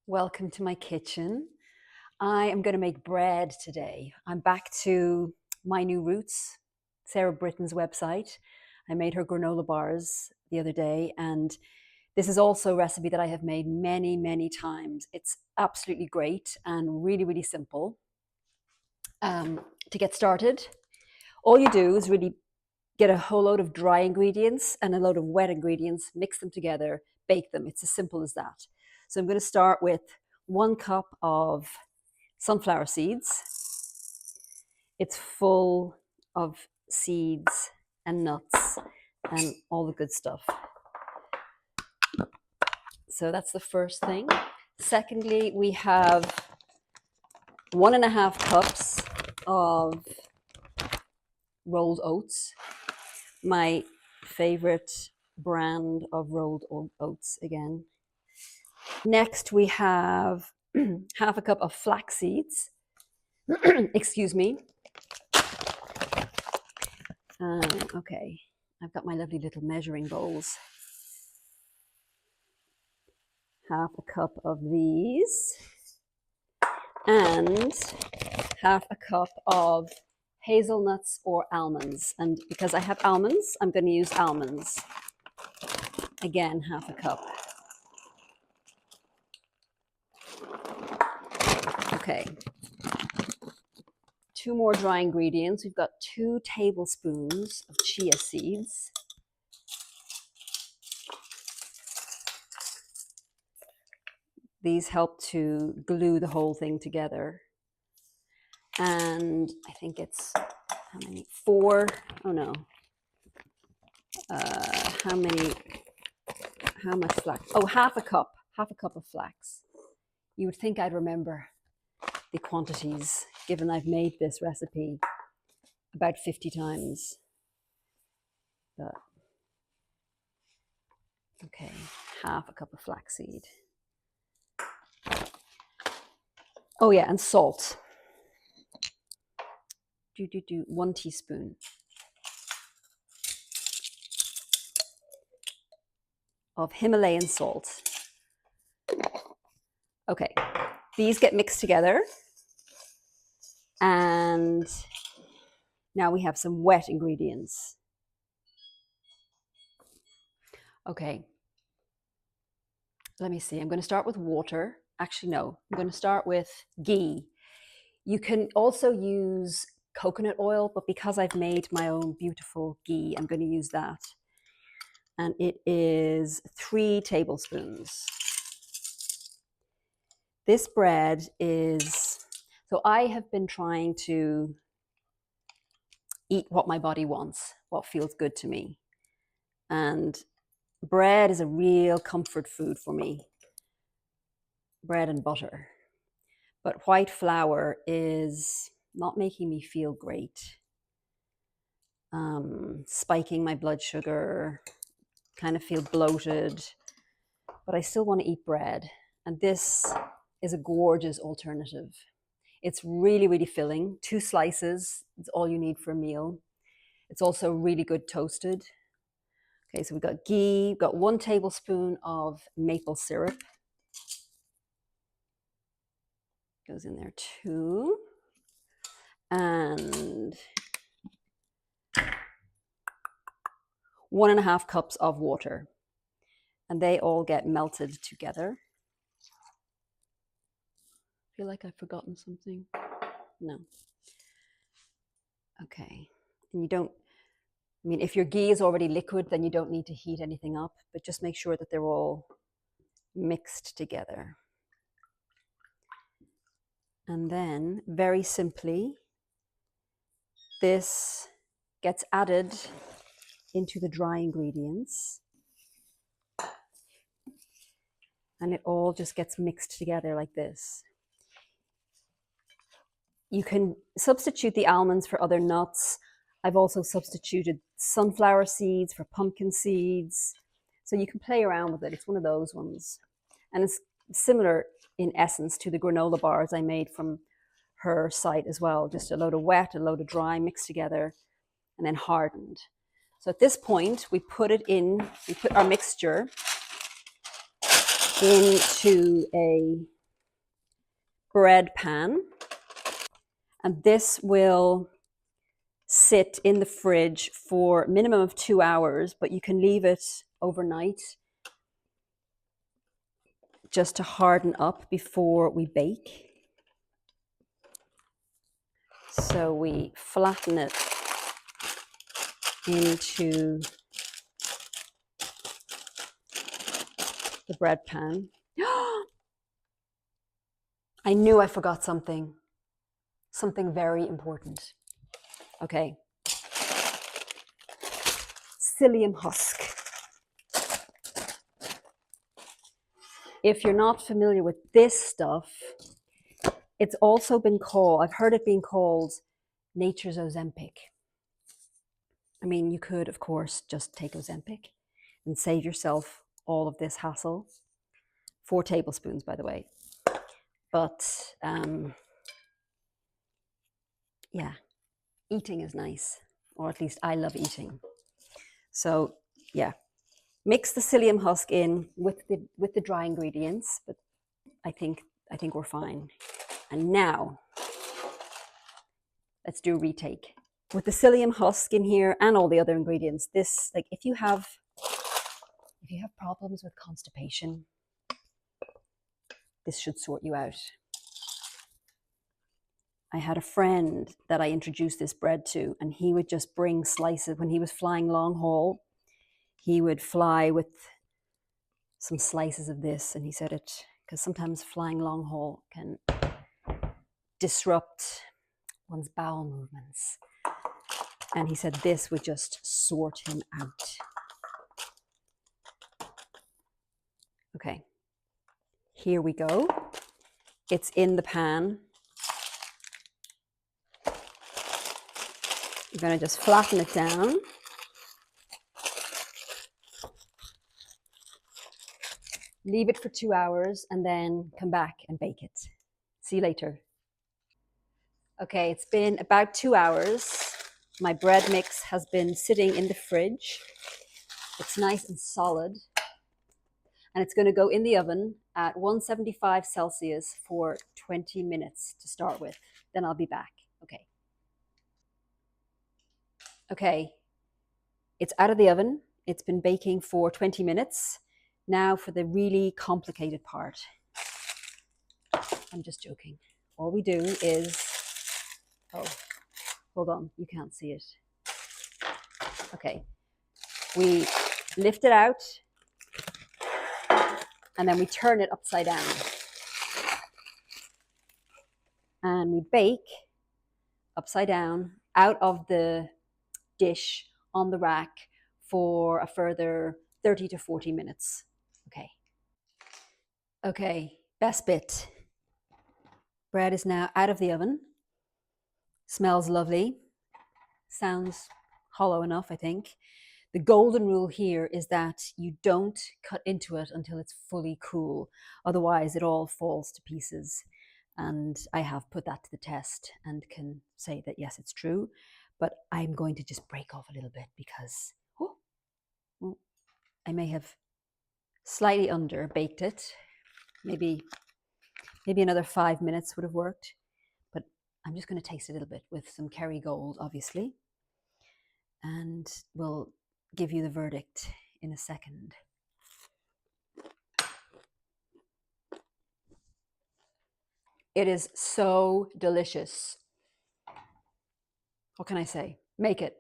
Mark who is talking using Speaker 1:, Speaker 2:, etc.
Speaker 1: Welcome to my kitchen. I am going to make bread today. I'm back to my new roots, Sarah Britton's website. I made her granola bars the other day, and this is also a recipe that I have made many, many times. It's absolutely great and really, really simple. To get started, all you do is really get a whole load of dry ingredients and a load of wet ingredients, mix them together, bake them. It's as simple as that. So I'm going to start with 1 cup of sunflower seeds. It's full of seeds and nuts and all the good stuff. So that's the first thing. Secondly, we have 1.5 cups of rolled oats. My favorite brand of rolled oats again. Next, we have 1/2 cup of flax seeds. Excuse me. Okay, I've got my lovely little measuring bowls. 1/2 cup of these. And 1/2 cup of hazelnuts or almonds. And because I have almonds, I'm going to use almonds. Again, 1/2 cup. Okay. 2 more dry ingredients. We've got 2 tablespoons of chia seeds. These help to glue the whole thing together. And I think it's, how many? 4, oh no. How much flax? Oh, 1/2 cup. 1/2 cup of flax. You would think I'd remember the quantities, given I've made this recipe about 50 times. But, okay, 1/2 cup of flaxseed. Oh yeah, and salt. 1 teaspoon. Of Himalayan salt. Okay, these get mixed together. And now we have some wet ingredients. Okay, let me see. I'm going to start with water. Actually, no, I'm going to start with ghee. You can also use coconut oil, but because I've made my own beautiful ghee, I'm going to use that. And it is 3 tablespoons. This bread is, so I have been trying to eat what my body wants, what feels good to me. And bread is a real comfort food for me. Bread and butter. But white flour is not making me feel great. Spiking my blood sugar, kind of feel bloated, but I still want to eat bread. And this is a gorgeous alternative. It's really, really filling. 2 slices, it's all you need for a meal. It's also really good toasted. Okay, so we've got ghee, we've got 1 tablespoon of maple syrup. Goes in there too. And 1.5 cups of water. And they all get melted together. I feel like I've forgotten something. No. Okay. And you don't, I mean, if your ghee is already liquid, then you don't need to heat anything up, but just make sure that they're all mixed together. And then, very simply, this gets added into the dry ingredients. And it all just gets mixed together like this. You can substitute the almonds for other nuts. I've also substituted sunflower seeds for pumpkin seeds. So you can play around with it. It's one of those ones. And it's similar in essence to the granola bars I made from her site as well. Just a load of wet, a load of dry mixed together and then hardened. So at this point, we put our mixture into a bread pan, and this will sit in the fridge for a minimum of 2 hours, but you can leave it overnight just to harden up before we bake. So we flatten it into the bread pan. I knew I forgot something very important. Okay. Psyllium husk. If you're not familiar with this stuff, it's also been called, I've heard it being called nature's Ozempic. I mean, you could, of course, just take Ozempic and save yourself all of this hassle. 4 tablespoons, by the way. But yeah, eating is nice, or at least I love eating. So yeah, mix the psyllium husk in with the dry ingredients, but I think we're fine. And now let's do a retake. With the psyllium husk in here and all the other ingredients, this, like, if you have problems with constipation, this should sort you out. I had a friend that I introduced this bread to, and he would just bring slices. When he was flying long haul, he would fly with some slices of this, and he said it, because sometimes flying long haul can disrupt one's bowel movements. And he said this would just sort him out. Okay, here we go. It's in the pan. You're going to just flatten it down. Leave it for 2 hours and then come back and bake it. See you later. Okay, it's been about 2 hours. My bread mix has been sitting in the fridge. It's nice and solid. And it's going to go in the oven at 175 Celsius for 20 minutes to start with. Then I'll be back. Okay. Okay, it's out of the oven. It's been baking for 20 minutes. Now for the really complicated part. I'm just joking. All we do is, oh, hold on, you can't see it. Okay, we lift it out and then we turn it upside down. And we bake upside down out of the dish on the rack for a further 30 to 40 minutes. Okay. Okay, best bit. Bread is now out of the oven. Smells lovely. Sounds hollow enough, I think. The golden rule here is that you don't cut into it until it's fully cool. Otherwise, it all falls to pieces. And I have put that to the test and can say that, yes, it's true. But I'm going to just break off a little bit because I may have slightly under baked it. Maybe another 5 minutes would have worked. But I'm just going to taste a little bit with some Kerrygold, obviously. And we'll give you the verdict in a second. It is so delicious. What can I say? Make it.